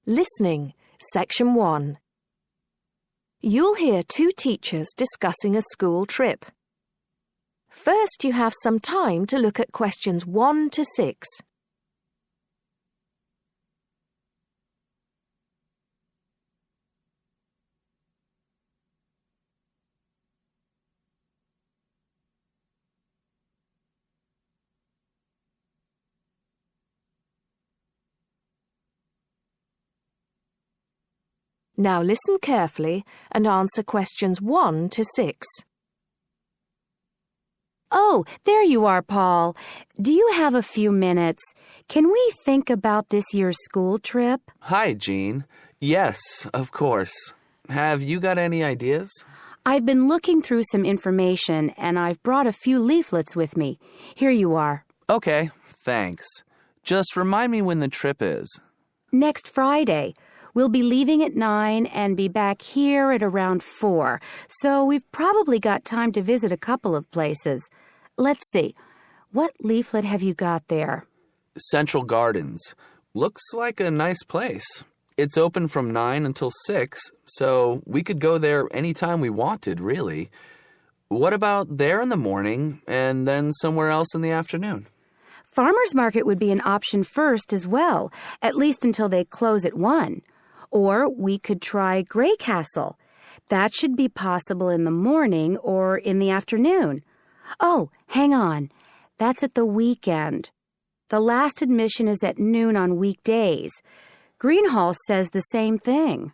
Listening, Section 1. You'll hear two teachers discussing a school trip. First, you have some time to look at questions 1 to 6. Now listen carefully and answer questions 1 to 6. Oh, there you are, Paul. Do you have a few minutes? Can we think about this year's school trip? Hi, Jean. Yes, of course. Have you got any ideas? I've been looking through some information, and I've brought a few leaflets with me. Here you are. Okay, thanks. Just remind me when the trip is. Next Friday. We'll be leaving at 9 and be back here at around 4, so we've probably got time to visit a couple of places. Let's see. What leaflet have you got there? Central Gardens. Looks like a nice place. It's open from 9 until 6, so we could go there anytime we wanted, really. What about there in the morning and then somewhere else in the afternoon? Farmers Market would be an option first as well, at least until they close at 1. Or we could try Grey Castle. That should be possible in the morning or in the afternoon. Oh, hang on. That's at the weekend. The last admission is at noon on weekdays. Greenhall says the same thing.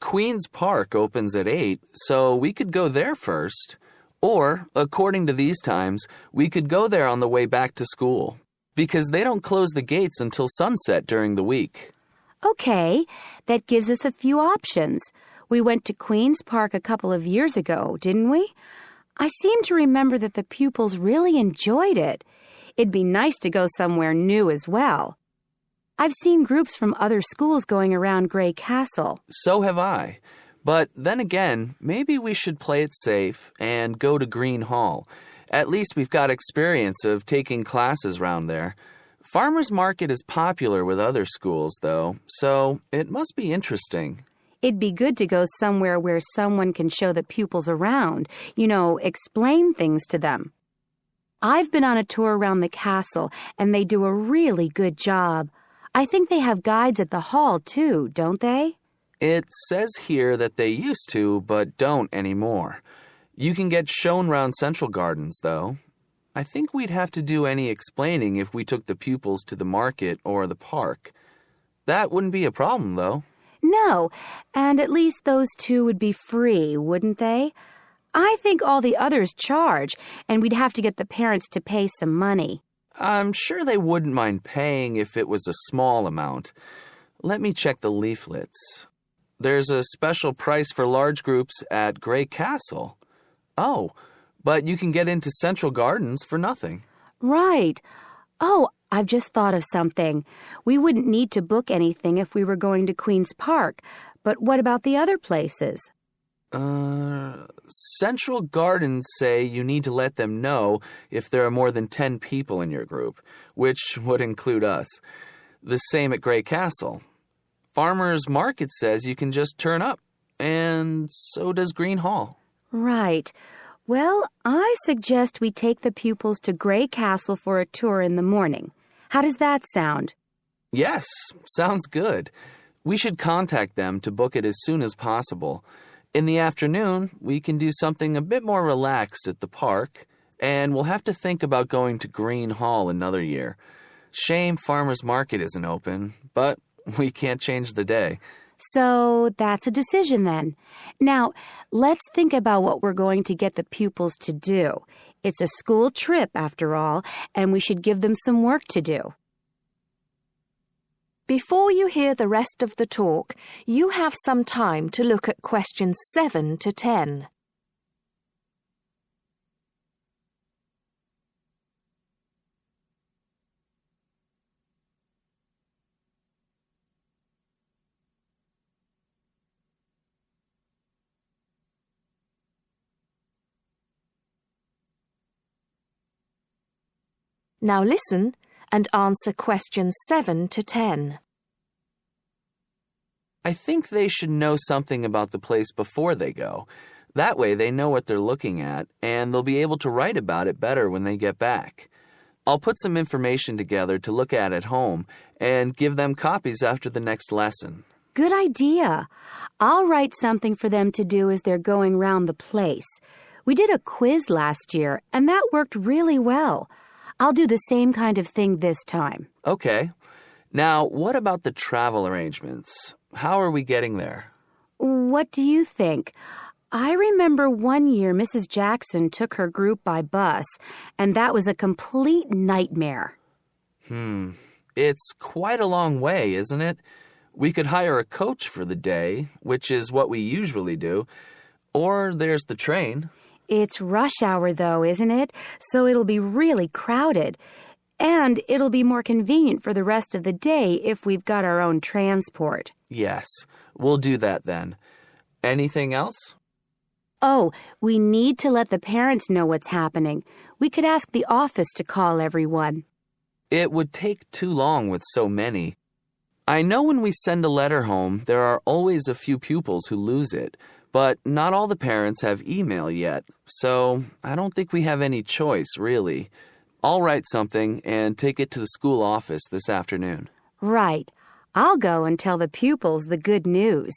Queen's Park opens at 8, so we could go there first. Or, according to these times, we could go there on the way back to school, because they don't close the gates until sunset during the week. Okay, that gives us a few options. We went to Queen's Park a couple of years ago, didn't we? I seem to remember that the pupils really enjoyed it. It'd be nice to go somewhere new as well. I've seen groups from other schools going around Grey Castle. So have I. But then again, maybe we should play it safe and go to Green Hall. At least we've got experience of taking classes round there. Farmers Market is popular with other schools, though, so it must be interesting. It'd be good to go somewhere where someone can show the pupils around, explain things to them. I've been on a tour around the castle, and they do a really good job. I think they have guides at the hall, too, don't they? It says here that they used to, but don't anymore. You can get shown round Central Gardens, though. I think we'd have to do any explaining if we took the pupils to the market or the park. That wouldn't be a problem, though. No, and at least those two would be free, wouldn't they? I think all the others charge, and we'd have to get the parents to pay some money. I'm sure they wouldn't mind paying if it was a small amount. Let me check the leaflets. There's a special price for large groups at Grey Castle. Oh, but you can get into Central Gardens for nothing. Right. Oh, I've just thought of something. We wouldn't need to book anything if we were going to Queen's Park, but what about the other places? Central Gardens say you need to let them know if there are more than 10 people in your group, which would include us. The same at Grey Castle. Farmers Market says you can just turn up, and so does Green Hall. Right. Well, I suggest we take the pupils to Grey Castle for a tour in the morning. How does that sound? Yes, sounds good. We should contact them to book it as soon as possible. In the afternoon, we can do something a bit more relaxed at the park, and we'll have to think about going to Green Hall another year. Shame Farmers Market isn't open, but we can't change the day. So that's a decision then. Now, let's think about what we're going to get the pupils to do. It's a school trip, after all, and we should give them some work to do. Before you hear the rest of the talk, you have some time to look at questions 7 to 10. Now listen and answer questions 7 to 10. I think they should know something about the place before they go. That way they know what they're looking at, and they'll be able to write about it better when they get back. I'll put some information together to look at home and give them copies after the next lesson. Good idea. I'll write something for them to do as they're going round the place. We did a quiz last year, and that worked really well. I'll do the same kind of thing this time. Okay. Now, what about the travel arrangements? How are we getting there? What do you think? I remember one year Mrs. Jackson took her group by bus, and that was a complete nightmare. It's quite a long way, isn't it? We could hire a coach for the day, which is what we usually do, or there's the train. It's rush hour, though, isn't it? So it'll be really crowded. And it'll be more convenient for the rest of the day if we've got our own transport. Yes, we'll do that then. Anything else? Oh, we need to let the parents know what's happening. We could ask the office to call everyone. It would take too long with so many. I know when we send a letter home, there are always a few pupils who lose it, but not all the parents have email yet, so I don't think we have any choice, really. I'll write something and take it to the school office this afternoon. Right. I'll go and tell the pupils the good news.